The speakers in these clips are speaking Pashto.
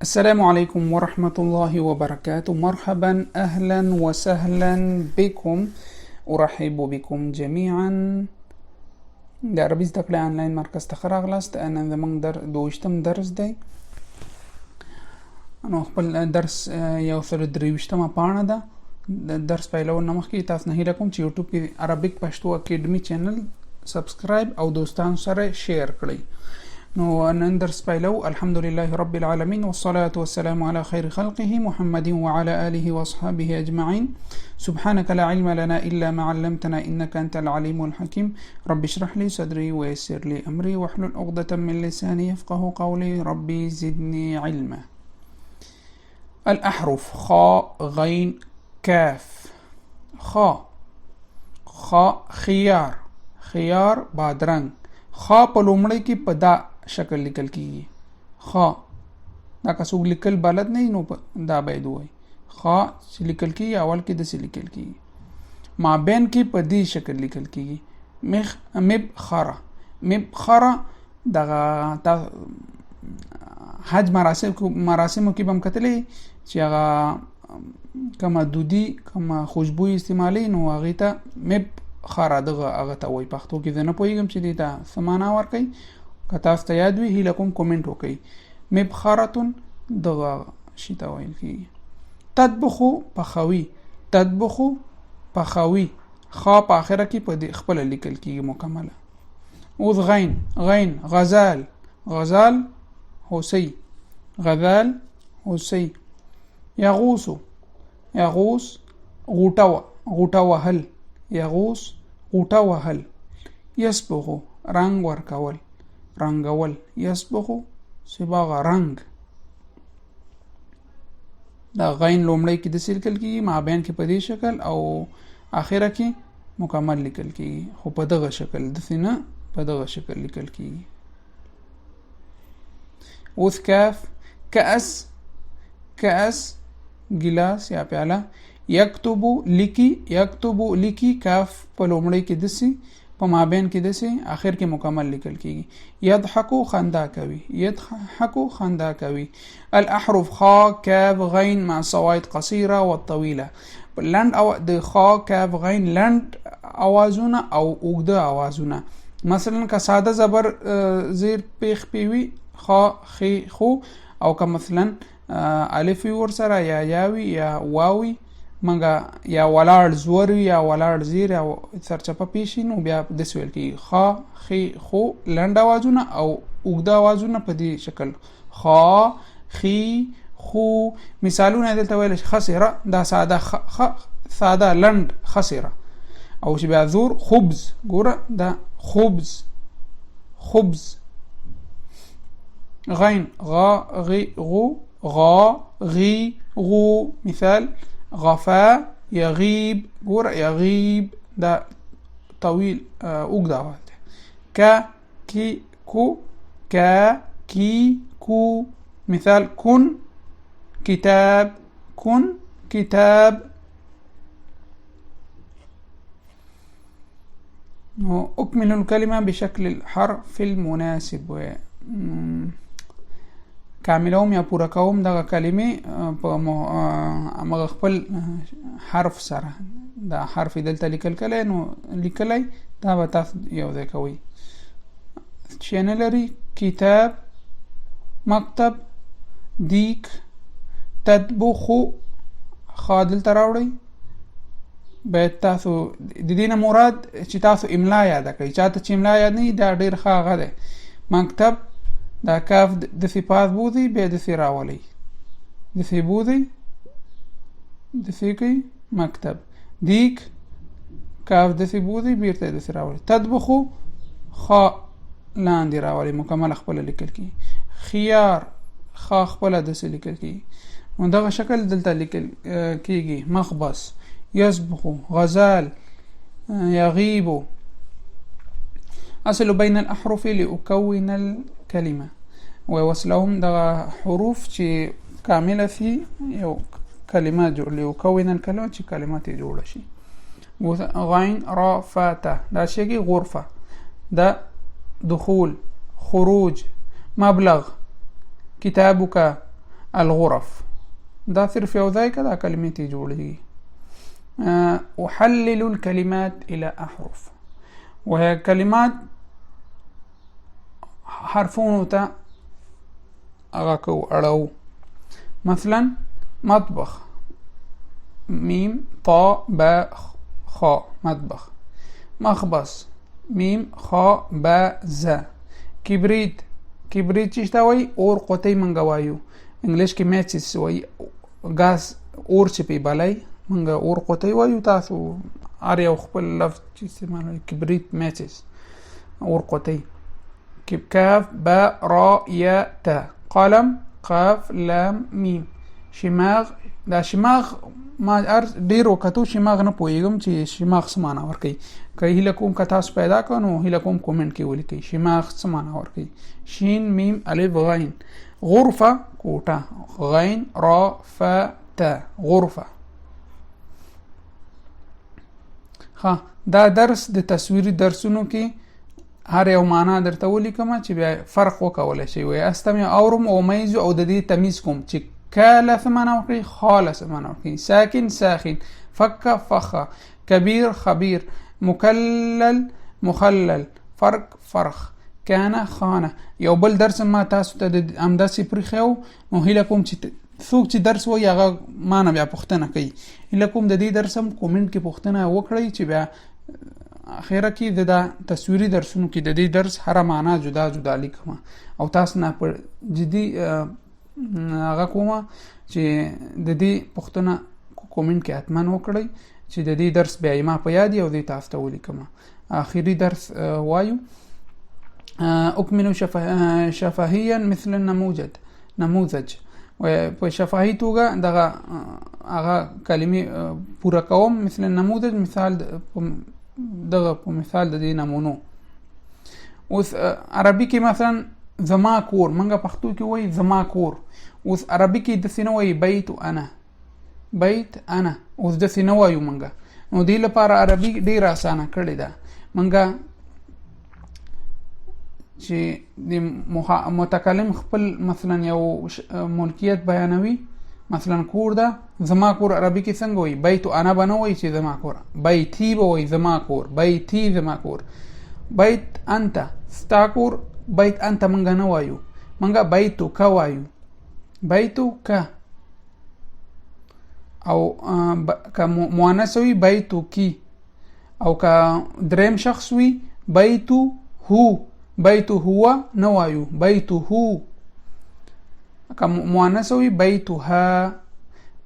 السلام عليكم ورحمة الله وبركاته. مرحبا، أهلا وسهلا بكم. أرحب بكم جميعا. د عربي زده کړې آنلاین مرکز ته راغلاست. نن زموږ دویشتم درس دی. نو خپل درس یو سل درویشتمه پاڼه ده. د درس پیلولو نه مخکې تاسو نه هیله کوم چې یوټیوب کې عربیک پښتو اکیډمي چینل سبسکرایب او دوستانو سره شیر کړئ. نو نن درس پیلو. الحمدلله رب العالمين والصلاة والسلام على خير خلقه محمد وعلى آله وأصحابه أجمعين. سبحانك لا علم لنا إلا ما علمتنا إنك أنت العليم الحكيم. رب اشرح لي صدري ويسر لي أمري واحلل عقدة من لساني يفقه قولي. ربي زدني علما. الأحرف: خاء، غين، كاف. خا خيار، خيار بادرنګ. خا په لومړی کې په دا شکل لیکل کیږي. خا دا که څوک لیکل بلد نه نو دا باید وایي. خا چې لیکل کیږي اول کې داسې لیکل کیږي. مابین کې په دې شکل لیکل کیږي. مبخره دغه حج مراسمو کې به هم کتلی چې هغه کومه دودي کومه خوشبويي استعمالي نو هغې ته مبخره هغه ته وایي. پښتو کې زه نه پوهېږم چې دې ته څه معنا ورکوي. که تاسو ته یاد وي هیله کوم کومنټ وکړئ. مبخرتون دغه شي ته ویل کېږي. تطبخو پخوي، تطبخو پخوي. خا په آخره کې په دې خپله لیکل کېږي مکمله. اوس غین، غین غزال، غزال هوسۍ، غزال هوسۍ. یغوسو، یغوس غوټه وهل، یغوس غوټه وهل. یسبغو رنګ ورکول، رنګول. یسبغو صباغه رنګ. دا غین لومړی کې داسې لیکل کېږي، مابین کې په دې شکل او آخره کې مکمل لیکل کېږي. خو په دغه شکل داسې نه، په دغه شکل لیکل کېږي. اوس کاف: کأس، کأس ګلاس یا پیاله. یکتبو لیکي، یکتبو لیکي. کاف په لومړی کې داسې، په مابین کې داسې، آخر کې مکمل لیکل کېږي. یضحکو خندا کوي، یضحکو خندا کوي. الاحرف: خا، کاف، غین مع صواعد قصيره والطويله. لنډ او د خا، کاف، غین لنډ اوازونه او اوږده اوازونه. مثلا که ساده زبر زیر پیخ پیوي خا، خي، خو، او که مثلا الف ورسره یا یاوي یا واوي منګه یا ولاړ زور یا ولاړ زیر یا سرچپه پیشي نو بیا داسې ویل کېږي. خا، خي، خو لنډ اوازونه او اوږده اوازونه په دې شکل. خا، خي، خو. مثالونه دلته ویل شي. خسره دا ساده، ساده لنډ خسره. او چې بیا زور خبز، ګوره دا خبز، خبز. غین: غا، غي، غو، غا، غي، غو. مثال: غفا يغيب، ګوره يغيب دا طويل اوږد اواز دی. کا، کی، کو، کا، کی، کو. مثال: كن كتاب، كن كتاب. أكمل الكلمة بشكل الحرف المناسب. کاملوم یا پوره کوم دغه کلمې په هغه خپل حرف سره. دا حرف دلته لیکل کلی نو لیکلی دا به تاسو یو ځای کوئ. چې نه لري: کتاب، مکتب، دیک. تطبخو خا دلته راوړئ. باید تاسو د دې نه مراد چې تاسو املا یاده کړئ. چاته چې املا یاد نه دا ډېر ښه هغه دی. مکتب دا کاف داسې پاس بوځئ بیا داسې راولئ، داسې بوځئ داسې کوئ. مکتب. دیک کاف داسې بوځئ بیرته داسې راولئ. تطبخو خا لاندې راولئ مکمل خپله لیکل کېږي. خيار خا خپله داسې لیکل کېږي. نو دغه شکل دلته لیکل کېږي. مخبص، یسبغو، غزال، یغیبو. أصل بين الأحرف لأكون الكلمة. ووصلهم دغه حروف چې کامله فی یو کلمه جوړ لأكون الكلمة چې کلمات جوړ شي. غین، را، فا، تا. دا شیږي غرفه. دا دخول، خروج، مبلغ. كتابك، الغرف دا صرف یو ځای که دا کلمې ته جوړېږي. احلل الكلمات الى احرف وهي کلمات حرفونو ته هغه کو اړو. مثلا مطبخ ميم طا با خا مطبخ. مخبص ميم خا با ز. کبریت چې ته وایي اور قوطۍ منګه وایو انګلیش کې میچز وایي ګاز اور چې پې بلی منګه اور قوطۍ وایو تاسو هر یو خپل لفظ چې استعمالوي. کبریت میچز اور قوطۍ. کاف با را یا تا. قلم قاف لام میم. شماغ دا شماغ ما ډېر وکتو شماغ نه پوهېږم چې شماغ څه معنا ورکوي. که هیله کوم که تاسو پیدا کړو نو هیله کوم کومنټ کې ولیکئ شماغ څه معنا ورکوي. شین میم الف غین. غرفه کوټه غین را ف تا غرفه. ها دا درس د تصویري درسونو کې هر یو معنا درته ولیکم چې بیا فرق وکولی شئ. وایي استمع اورم او میزو او د دې تمیز کوم چې کاله څه معنا ورکوي خاله څه معنا ورکوي. ساکن ساخن. فک فخه. کبیر خبیر. مکلل مخلل. فرق فرخ. کانه خانه. یو بل درس ما تاسو ته همداسې پرېښی نو هیله کوم چې څوک چې درس وایي هغه مانه بیا پوښتنه کوي. هیله کوم د دې درس هم کومنټ کې پوښتنه وکړئ چې بیا اخیره کې د تصویري درسونو کې د دې درس هره معنا جدا جدا لیکم او تاسو نه په جدي هغه کومه چې د دې پوښتنه کومنټ کې حتما وکړئ چې د دې درس بیا ما په یاد او دې تاسو ته ولیکم. آخري درس وایو. اكمل شفهيا مثل نموذج. و په شفاهي توګه دغه هغه کلمې پوره کوم. مثل نموذج مثال دغه په مثال د دې نمونو. اوس عربي کې مثلا زما کور منګه پښتو کې وایي زما کور. اوس عربي کې داسې نه وایي بیت انا بیت انا. اوس داسې نه وایو منګه نو دې لپاره عربي ډېره اسانه کړې ده. منګه چې د متکلم خپل مثلا یو ملکیت بیانوي مثلا کور ده زما کور عربي کې څنګه وایي بیت انا به نه وایي چې زما کور. بیتی به وایي زما کور. بیتی زما کور. بیت انت ستا کور. بیت انت منګه نه وایو منګه بیتو که وایو. بیتو که. او که مؤنث وي بیتو کی. او که دریم شخص وي بیتو هو. بیتو هو نه وایو بیتو هو. که مؤنث وي بیتو ها.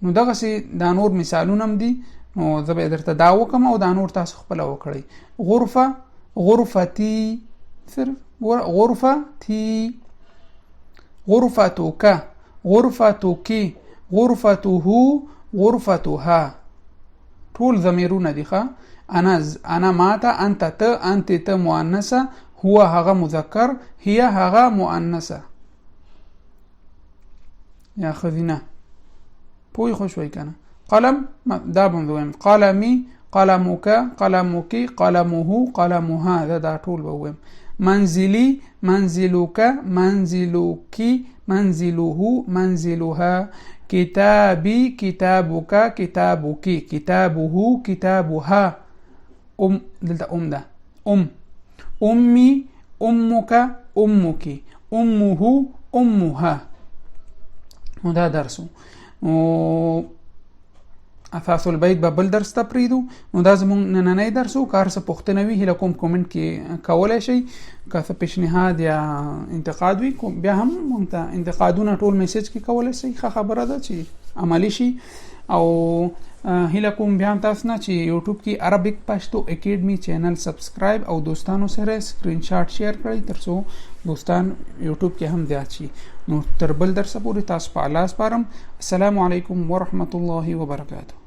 نو دغسې دا نور مثالونه هم دي نو زه به درته دا وکم او دا نور تاسو خپله وکړئ. غرفه غرفتي صرف غرفتي. غرفتك غرفتك غرفته غرفتها. ټول ضمیرونه دي ښه. انا ماته. انت ته. انت ته مؤنثه. هو هغه مذکر. هي هغه مؤنثه یا ښځینه. پوی خو شوی کنه. قلم دا به ویم قلمي قلمك قلمك قلمه قلمها. دا ټول به ویم. منزلي منزلك منزلك منزله منزلها. كتابي كتابك كتابك كتابه كتابها. دلته ده. أمي أمك أمك أمه أمها. نو دا درسو. اساس البیت به بل درس ته پریدو. نو دا زموږ نننی درسو. که هر څه پوښتنه وي هیله کوم کومنټ کې کولی شئ. که څه پیشنهاد یا انتقاد وي بیا هم موږ ته انتقادونه ټول میسج کې کولی شئ. ښه خبره ده چې عملي شي. او هیله کوم بیا هم تاسو نه چې یوټیوب کې عربیک پښتو اکیډمي چینل سبسکرایب او دوستانو سره سکرین شاټ شیر کړئ ترڅو دوستان یوټیوب کې هم زیات شي. نو تر بل درس پورې تاسو په الله سپارم. السلام علیکم ورحمت الله وبرکاته.